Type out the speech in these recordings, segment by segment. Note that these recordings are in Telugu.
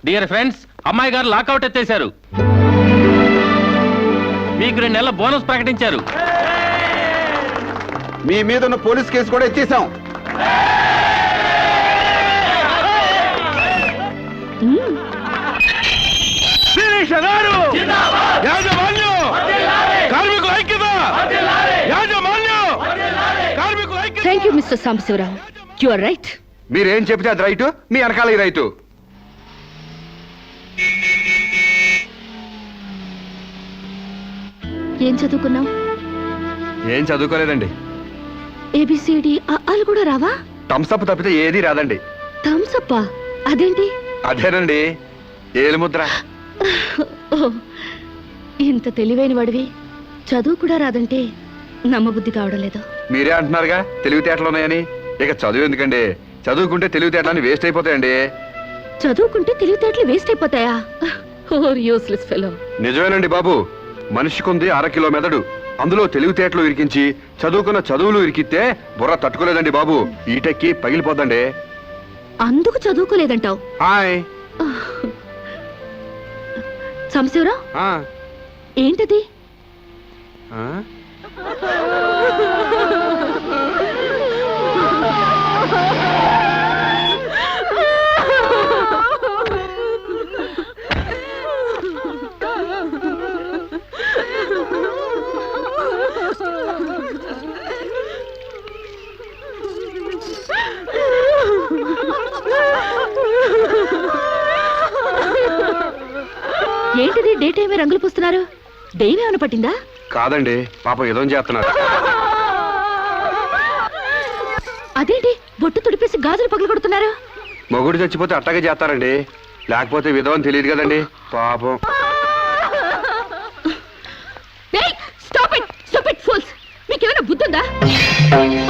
డియర్ ఫ్రెండ్స్, అమ్మాయి గారు లాకౌట్ ఎత్తేశారు. మీకు 2 నెలల బోనస్ ప్రకటించారు. మీ మీద ఉన్న పోలీస్ కేసు కూడా ఇచ్చేసాం. Thank you mister Sambasivarao. You are right. మీరేం చెప్తే అది రైటు, మీ వెనకాల రైటు. ఏం చదువుకున్నావు? ఏం చదువుకోలేదండి. ఏబిసిడి అలు కూడా రావా? థమ్సప్ తప్పితే ఏది రాదండి. థమ్సప్? అదేంటి? అదేనండి ఏలుముద్ర. ఇంత తెలివైన వాడివి చదువు కూడా రాదంటే నమ్మబుద్ధి కావడం లేదు. మీరే అంటున్నారుగా తెలివితేటలు ఉన్నాయని. ఇక చదువు ఎందుకండి, చదువుకుంటే తెలివితేటలని వేస్ట్ అయిపోతాయండి. చదువుకుంటే తెలివితేటలు వేస్ట్ అయిపోతాయా? Useless fellow. నిజమేనండి బాబు, మనిషికుంది 1/2 కిలో మెదడు. అందులో తెలివితేటలు ఇరికించి చదువుకున్న చదువులు ఇరికితే బుర్ర తట్టుకోలేదండి బాబు. ఈటెక్కి పగిలిపోద్దండి. అందుకు చదువుకోలేదంటావు? హాయ్ సాంబశివరావు, ఏంటది? ఏంటిది డే టైమే రంగులు పూస్తున్నారు? దెయ్యం ఏమైనా పట్టిందా? కాదండి, పాపం ఏదో చేస్తున్నారు. అదేంటి బొట్టు తుడిపేసి గాజులు పగలు కొడుతున్నారు? మొగుడు చచ్చిపోతే అట్టగే చేస్తారండి, లేకపోతే విధవని తెలియదు కదండి పాపం. మీకేమైనా బుద్ధుందా?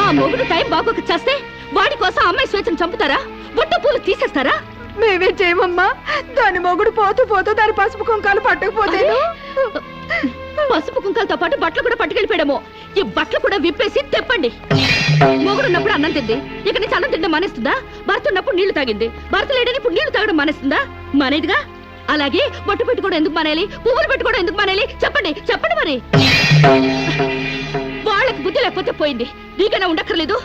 ఆ మొగుడు టైం బాగోక చేస్తే వాడి కోసం అమ్మాయి స్వేచ్ఛను చంపుతారా? బొట్టు పూలు తీసేస్తారా? మేమే చేయమమ్మా. దాని మొగుడు పోతూ పోతూ దాని పసుపు కుంకాలు పట్టకపోతే పసుపు కుంకాలతో పాటు బట్టలు కూడా పట్టుకెళ్ళిపోయాడేమో. ఈ బట్టలు కూడా విప్పేసి తెప్పండి. మొగుడు ఉన్నప్పుడు అన్నం తింది, ఇక నుంచి అన్నం తింటే మానేస్తుందా? భర్త ఉన్నప్పుడు నీళ్లు తాగింది, భర్త లేడని ఇప్పుడు నీళ్లు తాగడం మానేస్తుందా? మానేదిగా. అలాగే బొట్టు పెట్టుకోవడం ఎందుకు మానేయాలి? పువ్వులు పెట్టుకోవడం ఎందుకు మానేయాలి? చెప్పండి చెప్పండి. మరి వాళ్ళకి బుద్ధి లేకపోతే పోయింది, నీకైనా ఉండక్కర్లేదు.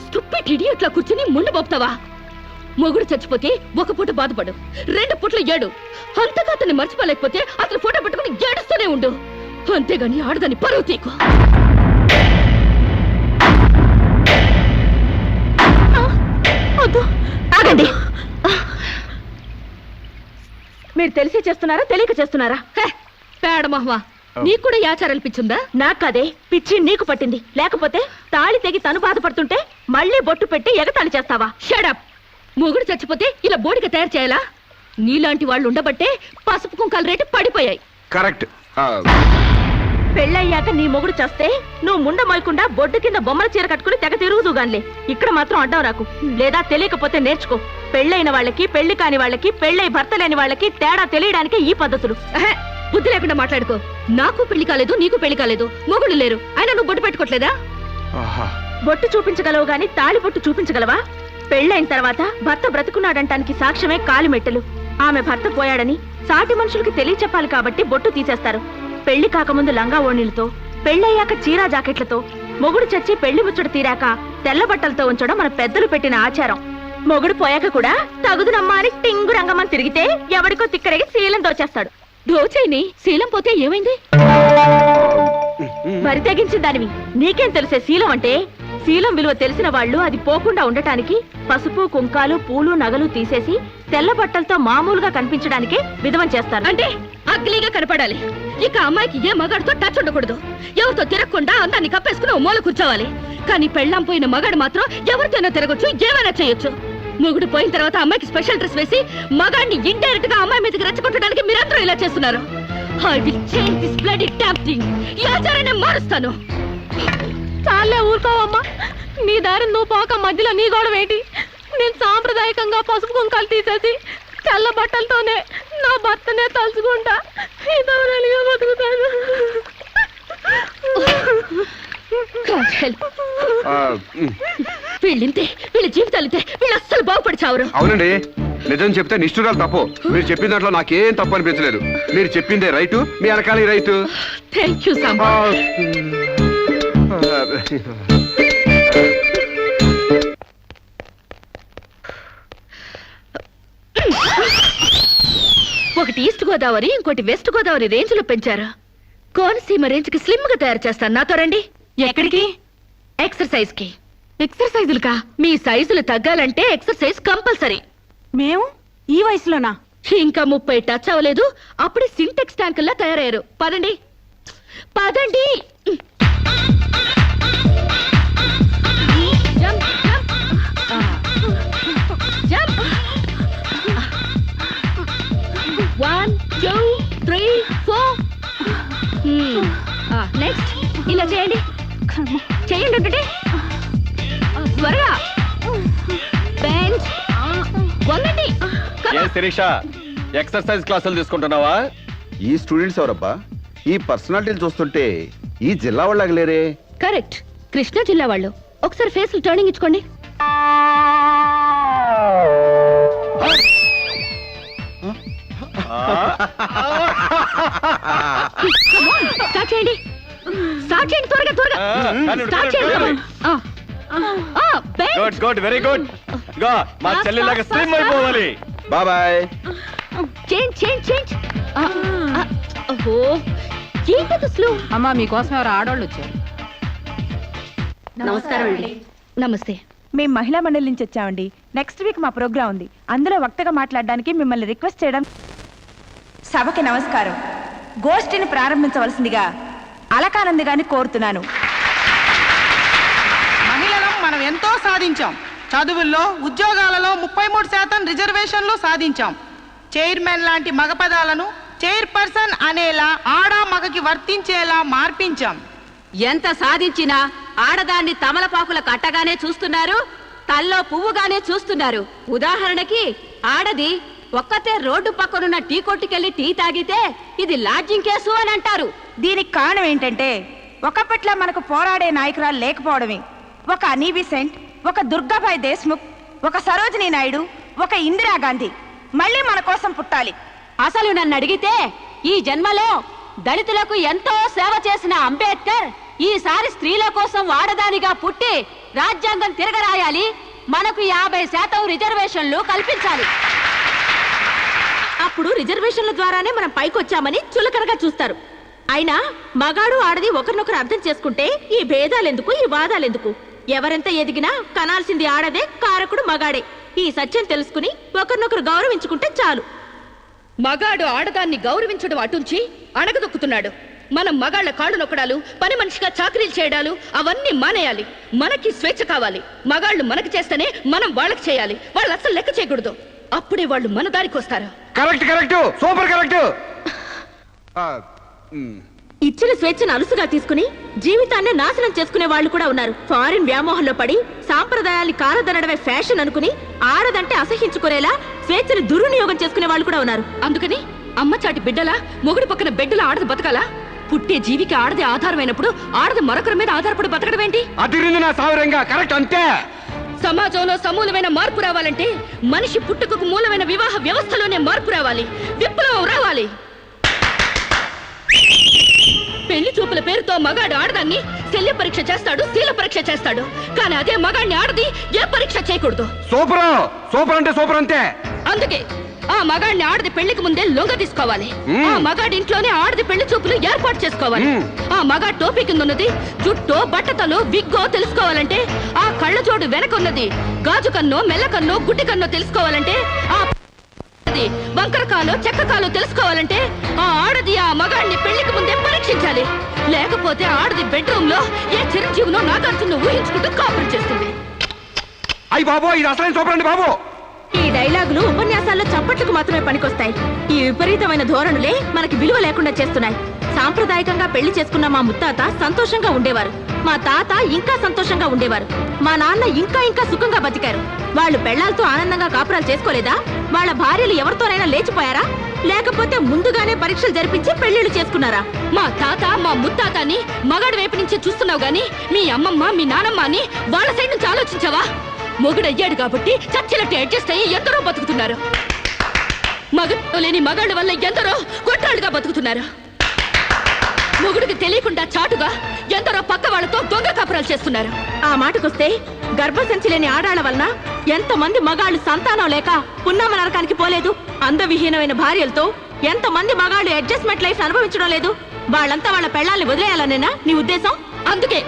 స్టూపిడ్ ఇడియట్లా కూర్చుని ముందు పోపుతావా? మొగుడు చచ్చిపోతే 1 పూట బాధపడు, 2 పూటలు ఏడు. అంతగా అతన్ని మర్చిపోలేకపోతే అతను ఫోటో పెట్టుకుని ఏడుస్తూనే ఉండు. అంతేగాని ఆడదాన్ని పరువు తీకు. ఆగండి. మీరు తెలిసి చేస్తున్నారా తెలియక చేస్తున్నారా? పేడమహ్వా, నీకు కూడా ఈ ఆచారాలు పిచ్చుందా? నాకదే పిచ్చి నీకు పట్టింది. లేకపోతే తాళి తెగి తను బాధపడుతుంటే మళ్ళీ బొట్టు పెట్టి ఎగతాళి చేస్తావా? షడప్. మొగుడు చచ్చిపోతే ఇలా బోడిగా తయారు చేయాలా? నీలాంటి వాళ్ళు ఉండబట్టే పసుపు కుంకాల రేటు పడిపోయాయి. కరెక్ట్. పెళ్ళయ్యాక నీ మొగుడు చేస్తే నువ్వు ముండ మోయకుండా బొడ్డు కింద బొమ్మల చీర కట్టుకుని తెగ తిరుగుదుగాన్లే. ఇక్కడ మాత్రం అడ్డం రాకు. లేదా తెలియకపోతే నేర్చుకో. పెళ్ళైన వాళ్ళకి, పెళ్లి కాని వాళ్ళకి, పెళ్ళై భర్త లేని వాళ్ళకి తేడా తెలియడానికి ఈ పద్ధతులు. బుద్ధి లేకుండా మాట్లాడుకో. నాకు పెళ్లి కాలేదు, నీకు పెళ్లి కాలేదు, మొగుడు లేరు, అయినా నువ్వు బొట్టు పెట్టుకోవట్లేదా? బొట్టు చూపించగలవు గాని తాళి బొట్టు చూపించగలవా? పెళ్ళైన తర్వాత భర్త బ్రతుకున్నాడంటానికి సాక్ష్యమే కాలిమెట్టెలు. ఆమె భర్త పోయాడని సాటి మనుషులకి తెలియచెప్పాలి కాబట్టి బొట్టు తీసేస్తారు. పెళ్లి కాకముందు లంగా ఓణీలతో, పెళ్ళయ్యాక చీరా జాకెట్లతో, మొగుడు చచ్చి పెళ్లి ముచ్చట తీరాక తెల్ల బట్టలతో ఉంచడం మన పెద్దలు పెట్టిన ఆచారం. మొగుడు పోయాక కూడా తగుదునమ్మా అని టింగు రంగమని తిరిగితే ఎవడికో తిక్కరేగి శీలం దోచేస్తాడు. దోచైని శీలం పోతే ఏమైంది? మరి తెగించిన దానివి నీకేం తెలిసే శీలం అంటే? శీలం విలువ తెలిసిన వాళ్ళు అది పోకుండా ఉండటానికి పసుపు కుంకాలు పూలు నగలు తీసేసి తెల్ల బట్టలతో మామూలుగా కనిపించడానికి విధవం చేస్తారు. అంటే అగ్లీగా కనపడాలి. ఇక అమ్మాయికి ఏ మగాడితో టచ్ ఉండకూడదు. ఎవరితో తిరగకుండా అందాన్ని కప్పేసుకుని ఓ మూల కూర్చోవాలి. కానీ పెళ్ళాం పోయిన మగాడు మాత్రం ఎవరితోనో తిరగొచ్చు, ఏమైనా చేయొచ్చు. మొగుడు పోయిన తర్వాత అమ్మాయికి స్పెషల్ డ్రెస్ వేసి మగాడిని ఇండైరెక్ట్ గా అమ్మాయి మీదకి రెచ్చగొట్టడానికి మీరందరూ ఇలా చేస్తున్నారు. I will change this bloody damn thing. ఈ ఆచారాన్ని మారుస్తాను. చాలే ఊరుకోవమ్మా. నీ దారి నువ్వు పోక మధ్యలో నీ గొడవ ఏంటి? నేను సాంప్రదాయకంగా పసుపు కుంకాలు తీసేసి తెల్ల బట్టలతోనే నా భర్తనే తలుచుకుంటా ఇదవరలిగా బతుకుతాను. వీళ్ళింతే, వీళ్ళ జీవితాలు ఇంతే. వీళ్ళు అస్సలు బాగుపడి చావరు. అవునండి, నిజం చెప్తే నిష్ఠురాలు తప్పు. మీరు చెప్పిన దాంట్లో నాకేం తప్పు అనిపించలేదు. మీరు చెప్పిందే రైటు, మీ వెనకాల రైటు. Thank you Samba. ఒకటి ఈస్ట్ గోదావరి, ఇంకోటి వెస్ట్ గోదావరి రేంజ్ లో పెంచారు. కోనసీమ రేంజ్ కి స్లిమ్ గా తయారు చేస్తాను. నాతో రండి. ఎక్కడికి? ఎక్సర్సైజ్ కి. ఎక్సర్సైజులుకా? మీ సైజులు తగ్గాలంటే ఎక్సర్సైజ్ కంపల్సరీ. మేము ఈ వయసులోనా? ఇంకా 30 టచ్ అవ్వలేదు, అప్పుడే సింటెక్స్ ట్యాంకుల్లా తయారయ్యారు. పదండి పదండి. Jump, jump. జంప్. 1 2 3 4. నెక్స్ట్ ఇలా చేయండి. చేయండి ఒకటి. త్వరగా. బెంచ్. వంగండి. శిరీష, ఎక్సర్సైజ్ క్లాసులు తీసుకుంటున్నావా? ఈ స్టూడెంట్స్ ఎవరబ్బా? ఈ పర్సనాలిటీలు చూస్తుంటే ఈ జిల్లా వాళ్ళకి లేరే. కరెక్ట్, కృష్ణా జిల్లా వాళ్ళు. ఒకసారి ఫేస్ టర్నింగ్ ఇచ్చుకోండి. స్టార్ట్ చేయండి. స్టార్ట్ చేయండి త్వరగా త్వరగా. స్టార్ట్ చేయండి. Good good, very good. మా చెల్లిలాగా స్లిమ్ అయిపోవాలి. బాబాయ్. Change change change. ఓహో, ఏంటది స్లో? అమ్మా మీకోసం ఎవరు ఆడవాళ్ళు వచ్చారు. నమస్కారం అండి. నమస్తే. మేము మహిళా మండలి నుంచి వచ్చామండి. నెక్స్ట్ వీక్ మా ప్రోగ్రాం ఉంది. అందులో వక్తగా మాట్లాడడానికి మిమ్మల్ని రిక్వెస్ట్ చేయడం. సభకి నమస్కారం. గోష్ఠిని ప్రారంభించవలసిందిగా అలకానంది గారిని కోరుతున్నాను. మహిళలం మనం ఎంతో సాధించాం. చదువుల్లో, ఉద్యోగాలలో 33% రిజర్వేషన్లు సాధించాం. చైర్మన్ లాంటి మగ పదాలను చైర్పర్సన్ అనేలా ఆడా మగకి వర్తించేలా మార్పించాం. ఎంత సాధించినా ఆడదాన్ని తమలపాకుల కట్టగానే చూస్తున్నారు, తల్లో పువ్వుగానే చూస్తున్నారు. ఉదాహరణకి ఆడది ఒక్కతే రోడ్డు పక్కనున్న టీ కొట్టుకెళ్లి టీ తాగితే ఇది లాడ్జింగ్ కేసు అని అంటారు. దీనికి కారణం ఏంటంటే ఒకప్పట్లా మనకు పోరాడే నాయకురాలు లేకపోవడమే. ఒక అనీ బిసెంట్, ఒక దుర్గాబాయ్ దేశ్ముఖ్, ఒక సరోజినీ నాయుడు, ఒక ఇందిరాగాంధీ మళ్ళీ మన కోసం పుట్టాలి. అసలు నన్ను అడిగితే ఈ జన్మలో దళితులకు ఎంతో సేవ చేసిన అంబేద్కర్ ఈసారి స్త్రీల కోసం వాడదానిగా పుట్టి రాజ్యాంగం తిరగరాయాలి, మనకు 50% రిజర్వేషన్లు కల్పించాలి. అప్పుడు రిజర్వేషన్ల ద్వారానే మనం పైకొచ్చామని చులకనగా చూస్తారు. అయినా మగాడు ఆడది ఒకరినొకరు అర్థం చేసుకుంటే ఈ భేదాలెందుకు, ఈ వాదాలెందుకు? ఎవరెంత ఎదిగినా కనాల్సింది ఆడదే, కారకుడు మగాడే. ఈ సత్యం తెలుసుకుని ఒకరినొకరు గౌరవించుకుంటే చాలు. మగాడు ఆడదాన్ని గౌరవించడం అటుంచి అణగదొక్కుతున్నాడు. మనం మగాళ్ళ కాళ్ళు నొక్కడాలు, పని మనిషిగా చాకరీలు చేయడాలు అవన్నీ మానేయాలి. మనకి స్వేచ్ఛ కావాలి. మగాళ్ళు మనకి చేస్తేనే మనం వాళ్ళకి చేయాలి. వాళ్ళు అసలు లెక్క చేయకూడదు. అప్పుడే వాళ్ళు మన దారికి వస్తారు. Correct correct, super correct. ఇచ్చిన స్వేచ్ఛను అలుసుగా తీసుకుని జీవితాన్ని నాశనం చేసుకునే వాళ్ళు కూడా ఉన్నారు. ఫారిన్ వ్యామోహంలో పడి సాంప్రదాయాన్ని కాలదనడమే ఫ్యాషన్ అనుకుని ఆడదంటే అసహించుకునేలా స్వేచ్ఛను దుర్వినియోగం చేసుకునే వాళ్ళు కూడా ఉన్నారు. అందుకని అమ్మ చాటి బిడ్డలా మొగుడు పక్కన బిడ్డలా ఆడది బతకాలా? పుట్టే జీవికి ఆడది ఆధారమైనప్పుడు ఆడది మరొకరి మీద ఆధారపడి బతకడం ఏంటి? అదిరింది నా సావరంగా. కరెక్ట్, అంతే. సమాజంలో సమూలమైన మార్పు రావాలంటే మనిషి పుట్టుకకు మూలమైన వివాహ వ్యవస్థలోనే మార్పు రావాలి. విప్లవం రావాలి. పెళ్లి చూపుల పేరుతో మగాడు ఆడదాన్ని శల్య పరీక్ష చేస్తాడు, శీల పరీక్ష చేస్తాడు. కానీ అదే మగాడిని ఆడది ఏ పరీక్ష చేయకూడదు. సూపర్, సూపర్ అంటే సూపర్ అంతే. అందుకే ఆ మగాడిని ఆడది పెళ్లికి ముందే లొంగ తీసుకోవాలి. ఆ మగాడి ఇంట్లోనే ఆడది పెళ్లి చూపులు ఏర్పాటు చేసుకోవాలి. ఆ మగాడి టోపీ కింద ఉన్నది జుట్టో, బట్టతలో, విగ్గో తెలుసుకోవాలంటే, ఆ కళ్ళ జోడు వెనకున్నది గాజు కన్నో, మెల్ల కన్నో, గుడ్డి కన్నో తెలుసుకోవాలంటే, ఆ వంకరకాలో, చెక్కకాలో తెలుసుకోవాలంటే ఆ ఆడది ఆ మగాడిని పెళ్లికి ముందే పరీక్షించాలి. లేకపోతే ఆడది బెడ్రూమ్ లో ఏ చిరంజీవినో నాగార్జున ఊహించుకుంటూ కాపురం చేస్తుంది. అయ్యి బాబు, ఇది అసలైన సూపర్ అండి బాబు. ఈ డైలాగులు ఉపన్యాసాల్లో చప్పట్లకు మాత్రమే పనికొస్తాయి. ఈ విపరీతమైన ధోరణులే మనకి విలువ లేకుండా చేస్తున్నాయి. సాంప్రదాయకంగా పెళ్లి చేసుకున్న మా ముత్తాత సంతోషంగా ఉండేవారు. మా తాత ఇంకా సంతోషంగా ఉండేవారు. మా నాన్న ఇంకా ఇంకా సుఖంగా బతికారు. వాళ్ళు పెళ్లాలతో ఆనందంగా కాపురాలు చేసుకోలేదా? వాళ్ళ భార్యలు ఎవరితోనైనా లేచిపోయారా? లేకపోతే ముందుగానే పరీక్షలు జరిపించి పెళ్లిళ్ళు చేసుకున్నారా? మా తాత, మా ముత్తాత అని మగాడి వైపు నుంచి చూస్తున్నావు గాని మీ అమ్మమ్మ, మీ నానమ్మ అని వాళ్ళ సైడ్ నుంచి ఆలోచించావా? మొగుడయ్యాడు కాబట్టి చచ్చినట్టు అడ్జస్ట్ అయ్యి ఎందరో బతుకుతున్నారు. మగ లేని మగాళ్ళ వల్ల ఎందరో కొట్టాళ్ళుగా బతుకుతున్నారు. మొగుడికి తెలియకుండా చాటుగా ఎందరో పక్క వాళ్ళతో దొంగ కాపురాలు చేస్తున్నారు. ఆ మాటకొస్తే గర్భసంచి లేని ఆడాళ్ల వలన ఎంతమంది మగాళ్ళు సంతానం లేక పున్నామ నరకానికి పోలేదు. అందవిహీనమైన భార్యలతో ఎంతమంది మగాళ్ళు అడ్జస్ట్మెంట్ లైఫ్ అనుభవించడం లేదు. వాళ్ళంతా వాళ్ళ పెళ్ళాల్ని వదిలేయాలనేనా నీ ఉద్దేశం? అందుకే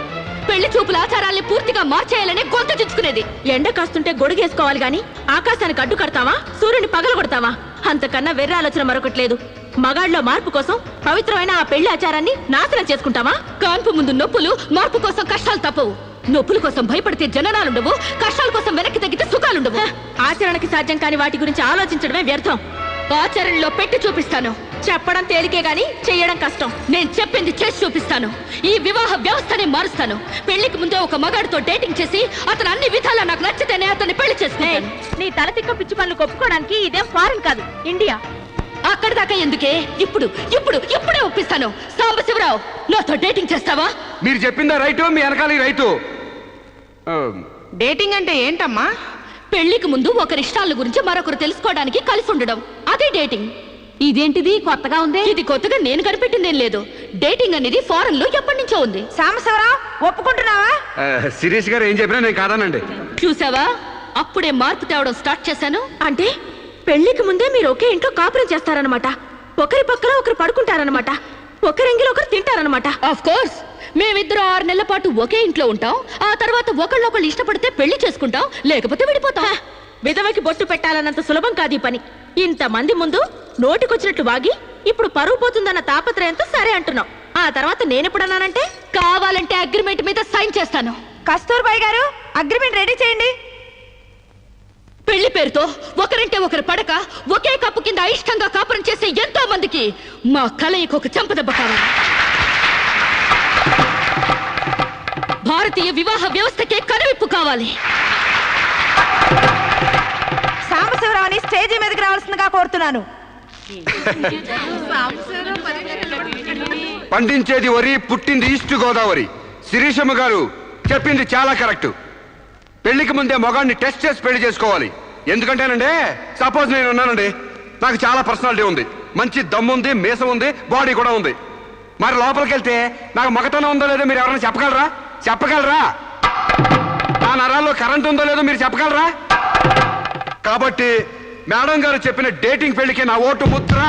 పెళ్లి చూపుల ఆచారాల్ని పూర్తిగా మార్చేయాలని గొంతు చుచ్చుకునేది. ఎండ కాస్తుంటే గొడుగేసుకోవాలి గాని ఆకాశానికి అడ్డు కడతావా, సూర్యుని పగలగొడతావా? అంతకన్నా వెర్ర ఆలోచన మరొకట్లేదు. మగాళ్ళలో మార్పు కోసం పవిత్రమైన ఆ పెళ్లి ఆచారాన్ని నాశనం చేసుకుంటావా? కాన్పు ముందు నొప్పులు, మార్పు కోసం కష్టాలు తప్పవు. నొప్పుల కోసం భయపడితే జననాలుండవు, కష్టాల కోసం వెనక్కి తగ్గితే సుఖాలుండవు. ఆచరణకి సాధ్యం కాని వాటి గురించి ఆలోచించడమే వ్యర్థం. ఆచరణలో పెట్టి చూపిస్తాను. చెప్పడం తేలికే గాని చెయ్యడం కష్టం. నేను చెప్పింది చేసి చూపిస్తాను. ఈ వివాహ వ్యవస్థనే మారుస్తాను. పెళ్లికి ముందే ఒక మగాడితో డేటింగ్ చేసి అతను అన్ని విధాలా నాకు నచ్చితేనే అతన్ని పెళ్లి చేసుకుంటాను. నీ తల తిక్క పిచ్చి పనులు కొప్పుకోవడానికి ఇదేం ఫారెన్ కాదు, ఇండియా. అక్కడి దాకా ఎందుకే? ఇప్పుడే ఒప్పిస్తాను. సాంబశివరావు, నాతో డేటింగ్ చేస్తావా? మీరు చెప్పిందా రైటు, మీ వెనకాల రైటు. డేటింగ్ అంటే ఏంటమ్మా? పెళ్లికి ముందు ఒకరి ఇష్టాల గురించి మరొకరు తెలుసుకోవడానికి కలిసి ఉండడం, అదే డేటింగ్. ఇదేంటిది కొత్తగా ఉంది? ఇది కొత్తగా నేను కనిపెట్టిందేం లేదు. డేటింగ్ అనేది ఫారెన్ లో ఎప్పటి నుంచో ఉంది. సాంబశివరావు, ఒప్పుకుంటున్నావా? శిరీష్ గారు ఏం చెప్పినా నేను కాదానండి. చూసావా, అప్పుడే మార్పు తేవడం స్టార్ట్ చేశాను. అంటే పెళ్లికి ముందే మీరు ఒకే ఇంట్లో కాపురం చేస్తారనమాట. ఒకరి పక్కన ఒకరు పడుకుంటారనమాట. ఒకరింగిలో ఒకరు తింటారనమాట. ఆఫ్ కోర్స్, మేమిద్దరం 6 నెలల పాటు ఒకే ఇంట్లో ఉంటాం. ఆ తర్వాత ఒకళ్ళొకళ్ళు ఇష్టపడితే పెళ్లి చేసుకుంటాం, లేకపోతే విడిపోతాం. విధవకి బొట్టు పెట్టాలన్నంత సులభం కాదు ఈ పని. ఇంతమంది ముందు నోటికొచ్చినట్లు వాగి ఇప్పుడు పరువు పోతుందన్న తాపత్రయంతో సరే అంటున్నాం. ఆ తర్వాత నేనెప్పుడన్నానంటే కావాలంటే అగ్రిమెంట్ మీద సైన్ చేస్తాను. కస్తూర్బాయ్ గారు, అగ్రిమెంట్ రెడీ చేయండి. పెళ్లి పేరుతో ఒకరంటే ఒకరు పడక ఒకే కప్పు కింద అయిష్టంగా కాపురం చేసే ఎంతో మందికి మా కలయికి ఒక చెంపదెబ్బ కావాలి. భారతీయ వివాహ వ్యవస్థకే కనువిప్పు కావాలి. సాంబశివరావుని స్టేజీ మీదకి రావాల్సిందిగా కోరుతున్నాను. పండించేది వరి, పుట్టింది ఈస్ట్ గోదావరి. శిరీషమ్మ గారు చెప్పింది చాలా కరెక్ట్. పెళ్లికి ముందే మొగాడిని టెస్ట్ చేసి పెళ్లి చేసుకోవాలి. ఎందుకంటేనండి, సపోజ్ నేను ఉన్నానండి, నాకు చాలా పర్సనాలిటీ ఉంది, మంచి దమ్ము ఉంది, మీసం ఉంది, బాడీ కూడా ఉంది. మరి లోపలికి వెళ్తే నాకు మగతనం ఉందో లేదో మీరు ఎవరైనా చెప్పగలరా? నా నరాల్లో కరెంట్ ఉందో లేదో మీరు చెప్పగలరా? కాబట్టి మేడం గారు చెప్పిన డేటింగ్ పెళ్లికి నా ఓటు ముద్ర.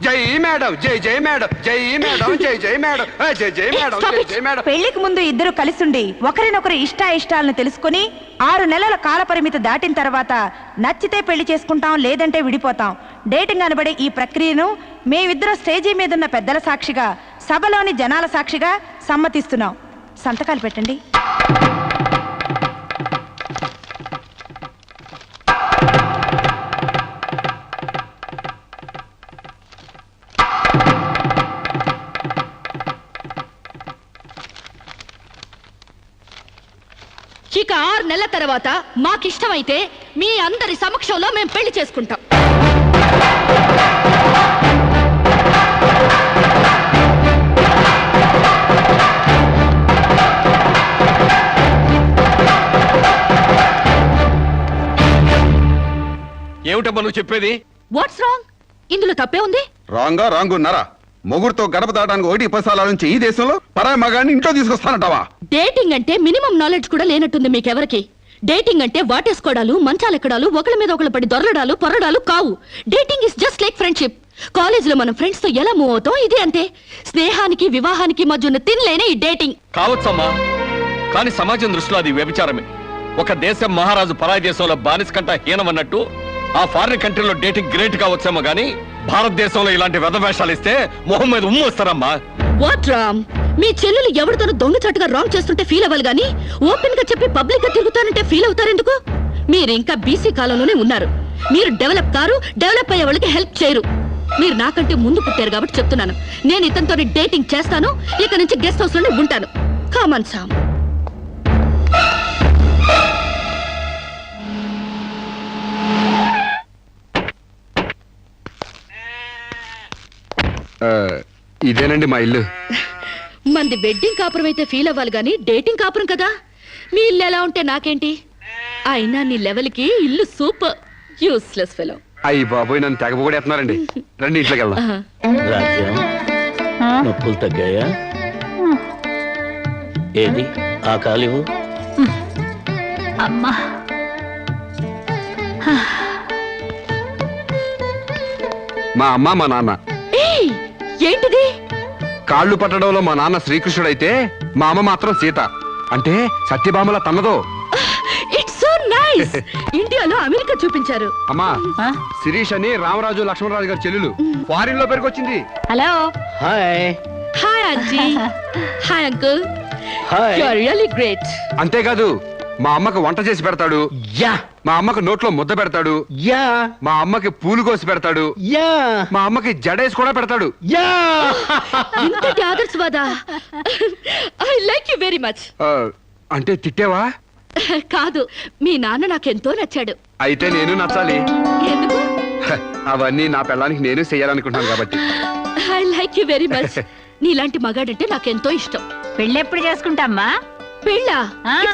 జై మేడం, జై మేడం, జై మేడం, జై మేడం, జై మేడం, జై మేడం. పెళ్లికి ముందు ఇద్దరు కలిసుండి ఒకరినొకరు ఇష్టాలను తెలుసుకుని 6 నెలల కాల పరిమితి దాటిన తర్వాత నచ్చితే పెళ్లి చేసుకుంటాం, లేదంటే విడిపోతాం. డేటింగ్ అనబడే ఈ ప్రక్రియను మేమిద్దరు స్టేజీ మీదున్న పెద్దల సాక్షిగా, సభలోని జనాల సాక్షిగా సమ్మతిస్తున్నాం. సంతకాలు పెట్టండి. ఇక 6 నెలల తర్వాత మాకిష్టమైతే మీ అందరి సమక్షంలో మేము పెళ్లి చేసుకుంటాం. ఏమిటమ్మా నువ్వు చెప్పేది? What's wrong? ఇందులో తప్పే ఉంది? రాంగున్నారా? మొగుడుతో గడప దాటానికి 1-10 సార్ల నుంచి ఈ దేశంలో పరాయి మగాడిని ఇంట్లో తీసుకొస్తానంటావా? డేటింగ్ అంటే మినిమం నాలెడ్జ్ కూడా లేనట్టుంది మీకెవరికి. డేటింగ్ అంటే వాటేసుకోవడాలు, మంచాలెక్కడాలు, ఒకళ్ళ మీద ఒకళ్ళు పడి దొరలడాలు, పొరడాలు కావు. Dating is just like friendship. కాలేజీలో మనం ఫ్రెండ్స్ తో ఎలా మూవ్ అవుతాం, ఇది అంతే. స్నేహానికి వివాహానికి మధ్య ఉన్న తినలేని ఈ డేటింగ్. కావచ్చమ్మా, కానీ సమాజం దృష్టిలో అది వ్యభిచారమే. ఒక దేశం మహారాజు పరాయి దేశంలో బానిస కంట హీనమన్నట్టు ఆ ఫారిన్ కంట్రీలో డేటింగ్ గ్రేట్ కావచ్చేమో గానీ భారతదేశంలో ఇలాంటి వెధవేషాలు ఇస్తే మొహం మీద ఉమ్ము వస్తారమ్మా. వాట్ రామ్? మీ చెల్లెలు ఎవరితోనూ దొంగచాటుగా రాంగ్ చేస్తుంటే ఫీల్ అవ్వాలి గానీ ఓపెన్ గా చెప్పి పబ్లిక్ గా తిరుగుతానంటే ఫీల్ అవుతారెందుకు? మీరు ఇంకా బీసీ కాలంలోనే ఉన్నారు. మీరు డెవలప్ కారు, డెవలప్ అయ్యే వాళ్ళకి హెల్ప్ చేయరు. మీరు నాకంటే ముందు పుట్టారు కాబట్టి చెప్తున్నాను. నేను ఇతనితో డేటింగ్ చేస్తాను, ఇక నుంచి గెస్ట్ హౌస్ లోనే ఉంటాను. Come on Sam. ఇదేనండి మా ఇల్లు. మంది వెడ్డింగ్ కాపురం అయితే ఫీల్ అవ్వాలి గానీ డేటింగ్ కాపురం కదా. మీ ఇల్లు ఎలా ఉంటే నాకేంటి? అయినా నీ లెవెల్కి ఇల్లు సూపర్. Useless fellow. అయ్యి బాబోయ్, నన్ను తెగ కూడా ఎత్తున్నారండి. రండి ఇంట్లోకి వెళ్దాం. రాజ్యం నొప్పులు తగ్గాయా? ఏది ఆ కాలివు? అమ్మా మా అమ్మ మా నాన్న. ఏయ్, ఏంటిది? కాళ్ళు పట్టడంలో మా నాన్న శ్రీకృష్ణుడైతే మా అమ్మ మాత్రం సీత. అంటే సత్యభామల తన్నదో. It's so nice. ఇండియాలో అమెరికా చూపించారు. అమ్మా, శిరీష్ అని రామరాజు లక్ష్మణరాజు గారి చెల్లెలు ఫారిన్ లో పెరిగొచ్చింది. Hello. Hi. Hi aunty. Hi uncle. Hi. You are really great. అంతేకాదు మా అమ్మకు వంట చేసి పెడతాడు, యా మా అమ్మకు నోట్లో ముద్ద పెడతాడు, యా మా అమ్మకి పూలు కోసి పెడతాడు, యా మా అమ్మకి జడేసి కూడా పెడతాడు. యా ఇంతటి ఆదర్శవాదా? I like you very much. అంటే తిట్టేవా? కాదు, మీ నాన్న నాకెంతో నచ్చాడు. అయితే నేను నచ్చాలి. ఎందుకు? హ, అవన్నీ నా పిల్లానికి నేను చెయ్యాలనుకుంటున్నాను కాబట్టి. I like you very much. నీలాంటి మగాడంటే నాకెంతో ఇష్టం. పెళ్ళెప్పుడు చేసుకుంటామ్మా? పెళ్ళా?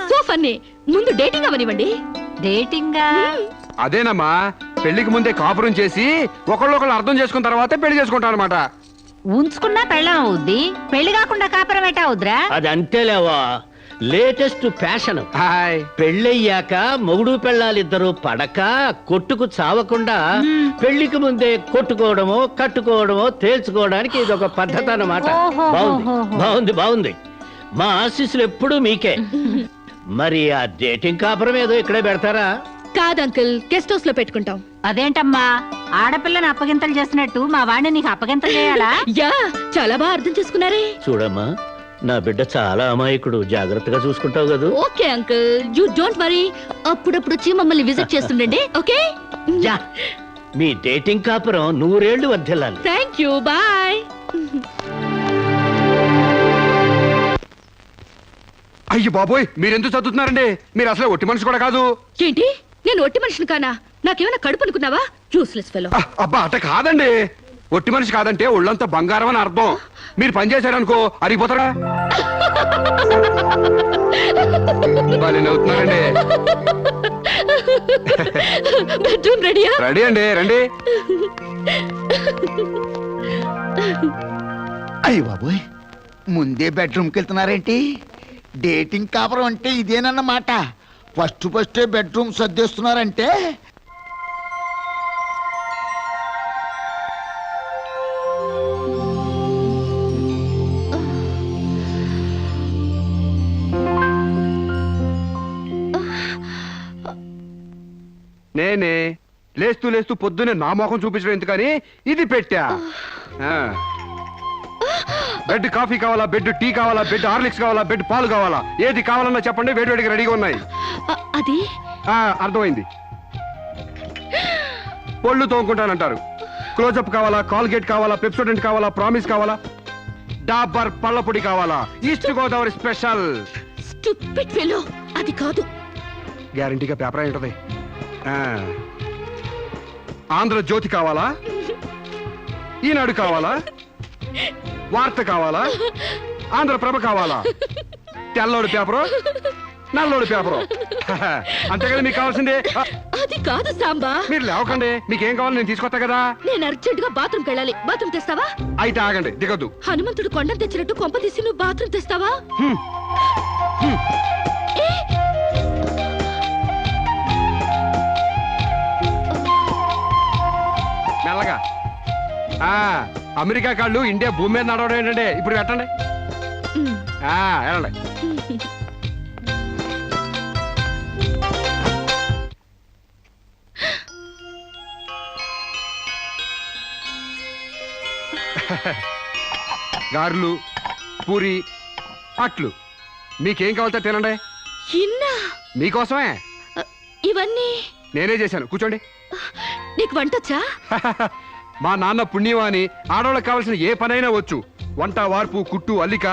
So funny. ముందు డేటింగ్ అవనివ్వండి. డేటింగా? అదేనమ్మా, పెళ్లికి ముందే కాపురం చేసి ఒకళ్ళొకళ్ళు అర్థం చేసుకున్న తర్వాతే పెళ్లి చేసుకుంటాం అనమాట. ఉంచుకున్నా పెళ్ళం అవుద్ది, పెళ్లి కాకుండా కాపురం ఎట్టా అవుద్రా? అది అంతేలేవా, లేటెస్ట్ ఫ్యాషన్. హాయ్. పెళ్ళయ్యాక మొగుడు పెళ్ళాలిద్దరూ పడక కొట్టుకు చావకుండా పెళ్లికి ముందే కొట్టుకోవడమో కట్టుకోవడమో తేల్చుకోవడానికి ఇది ఒక పద్ధతి అన్నమాట. బాగుంది బాగుంది బాగుంది. మా ఆశీస్సులు ఎప్పుడూ మీకే. మరి ఆ డేటింగ్ కాపురం ఏదో ఇక్కడే పెడతారా? కాదు అంకుల్, గెస్ట్ హౌస్ లో పెట్టుకుంటాం. అదేంటమ్మా, ఆడపిల్లని అప్పగింతలు చేసినట్టు మా వాడిని నీకు అప్పగింతలు చేయాలా? యా, చాలా బాగా అర్థం చేసుకున్నారే. చూడమ్మా, నా బిడ్డ చాలా అమాయకుడు, జాగ్రత్తగా చూసుకుంటావు కదా. Okay uncle, you don't worry. అప్పుడప్పుడు వచ్చి మమ్మల్ని విజిట్ చేస్తుండండి. ఓకే. యా, మీ డేటింగ్ కాపురం 100 ఏళ్లు వర్ధిల్లాలి. Thank you, bye. అయ్యి బాబోయ్, మీరెందుకు చదువుతున్నారండి? మీరు అసలు ఒట్టి మనిషి కూడా కాదు. ఏంటి, నేను ఒట్టి మనిషిని కానా? నాకేమైనా కడుపు అనుకున్నావా? Useless fellow. అబ్బా, అట్ట కాదండి. ఒట్టి మనిషి కాదంటే ఒళ్ళంతా బంగారం అని అర్థం. మీరు పని చేశారనుకో అరిగిపోతారా? అవుతున్నారండి. బెడ్రూమ్ రెడీయా? రెడీ అండి, రండి. అయ్య బాబోయ్, ముందే బెడ్రూమ్కి వెళ్తున్నారేంటి? డేటింగ్ కాపురం అంటే ఇదేనన్నమాట. ఫస్టే బెడ్రూమ్ సర్దేస్తున్నారంటే. నేనే లేస్తూ లేస్తూ పొద్దునే నా మొఖం చూపించడం ఎందుకని ఇది పెట్టా. బెడ్ కాఫీ కావాలా, బెడ్ టీ కావాలా, బెడ్ హార్లిక్స్ కావాలా, బెడ్ పాలు కావాలా, ఏది కావాలన్నా చెప్పండి, వేడివేడిగా రెడీగా ఉన్నాయి. అది అర్థమైంది. పళ్ళు తోముకుంటానంటారు. క్లోజప్ కావాలా, కాల్గేట్ కావాలా, పెప్సోడెంట్ కావాలా, ప్రామిస్ కావాలా, డాబర్ పళ్ళ పొడి కావాలా, east Godavari special. Stupid fellow, అది కాదు. గ్యారంటీగా పేపర్ అయి ఉంటది. ఆంధ్రజ్యోతి కావాలా, ఈనాడు కావాలా, వార్త కావాలా, ఆంధ్రప్రభ కావాలా, తెల్లోడు పేపరు, నల్లోడు పేపరు. అంతేకాదు మీకు కావాల్సిందే. అది కాదు సాంబా. మీరు లేవకండి, మీకేం కావాలి నేను తీసుకొస్తా కదా. నేను అర్జెంట్ గా బాత్రూమ్ వెళ్ళాలి. బాత్రూమ్ తెస్తావా? అయితే ఆగండి, దిగొద్దు. హనుమంతుడు కొండను తెచ్చినట్టు కొంప తీసి నువ్వు బాత్రూమ్ తెస్తావా? మెల్లగా. అమెరికా కాళ్ళు ఇండియా భూమి మీద నడవడం ఏంటంటే ఇప్పుడు పెట్టండి. వెళ్ళండి. గారెలు, పూరి, అట్లు మీకేం కావాలో తినండి. మీకోసమే ఇవన్నీ నేనే చేశాను. కూర్చోండి. నీకు వంటొచ్చా? మా నాన్న పుణ్యవాణి ఆడవాళ్ళకి కావాల్సిన ఏ పనైనా వచ్చు. వంట, వార్పు, కుట్టు, అల్లిక,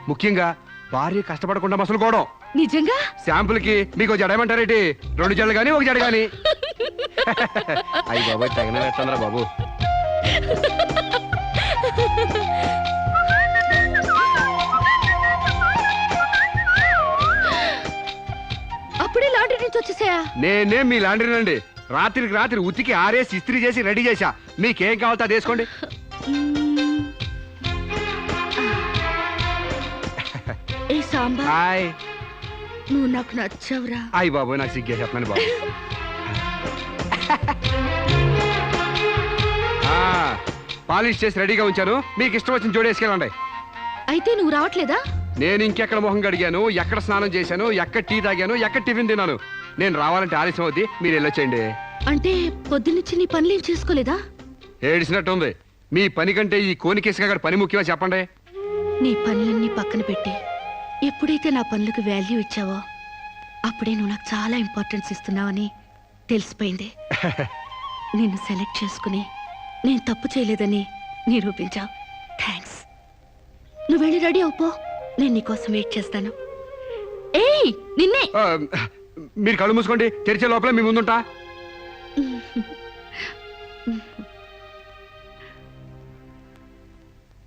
ముఖ్యంగా భార్య కష్టపడకుండా మసులుకోవడం. నిజంగా? శాంపుల్ కి మీకు జడేమంటారేంటి? 2 జడలు గాని 1 జడ గాని. అయ్యి బాబోయ్, తగిన ఎట్టంద్రా బాబు. అప్పుడే లాండ్రీ నుంచి వచ్చేసాయా? నేనే మీ లాండ్రీనండి. రాత్రికి రాత్రి ఉతికి ఆరేసి ఇస్త్రీ చేసి రెడీ చేశా. మీకేం కావాలో అది వేసుకోండి. ఏ సాంబా, హాయ్. నువ్వు నాకు నచ్చావురా. అయ్యి బాబు, నాకు సిగ్గే చెప్పండి బాబు. పాలిష్ చేసి రెడీగా ఉంచాను. మీకు ఇష్టం వచ్చిన జోడి వేసుకెళ్ళండి. అయితే నువ్వు రావట్లేదా? నేను ఇంకెక్కడ మొహం కడిగాను, ఎక్కడ స్నానం చేశాను, ఎక్కడ టీ తాగాను, ఎక్కడ టిఫిన్ తిన్నాను. నేను రావాలంటే ఆలస్యం అవుద్ది, మీరు వెళ్ళొచ్చేయండి. అంటే పొద్దున్నుంచి నీ పనులేం చేసుకోలేదా? ఏడిసినట్టుంది. మీ పని కంటే ఈ కోనికేసుగా పని ముఖ్యమా చెప్పండి. నీ పనులన్నీ పక్కన పెట్టి ఎప్పుడైతే నా పనులకు వాల్యూ ఇచ్చావో అప్పుడే నువ్వు నాకు చాలా ఇంపార్టెన్స్ ఇస్తున్నావని తెలిసిపోయింది. నిన్ను సెలెక్ట్ చేసుకుని నేను తప్పు చేయలేదని నిరూపించావు. థ్యాంక్స్. నువ్వు వెళ్ళి రెడీ అవుపో, నేను నీకోసం వెయిట్ చేస్తాను. ఏయ్ నిన్నే. మీరు కళ్ళు మూసుకోండి, తెరిచే లోపల మీ ముందుంటా.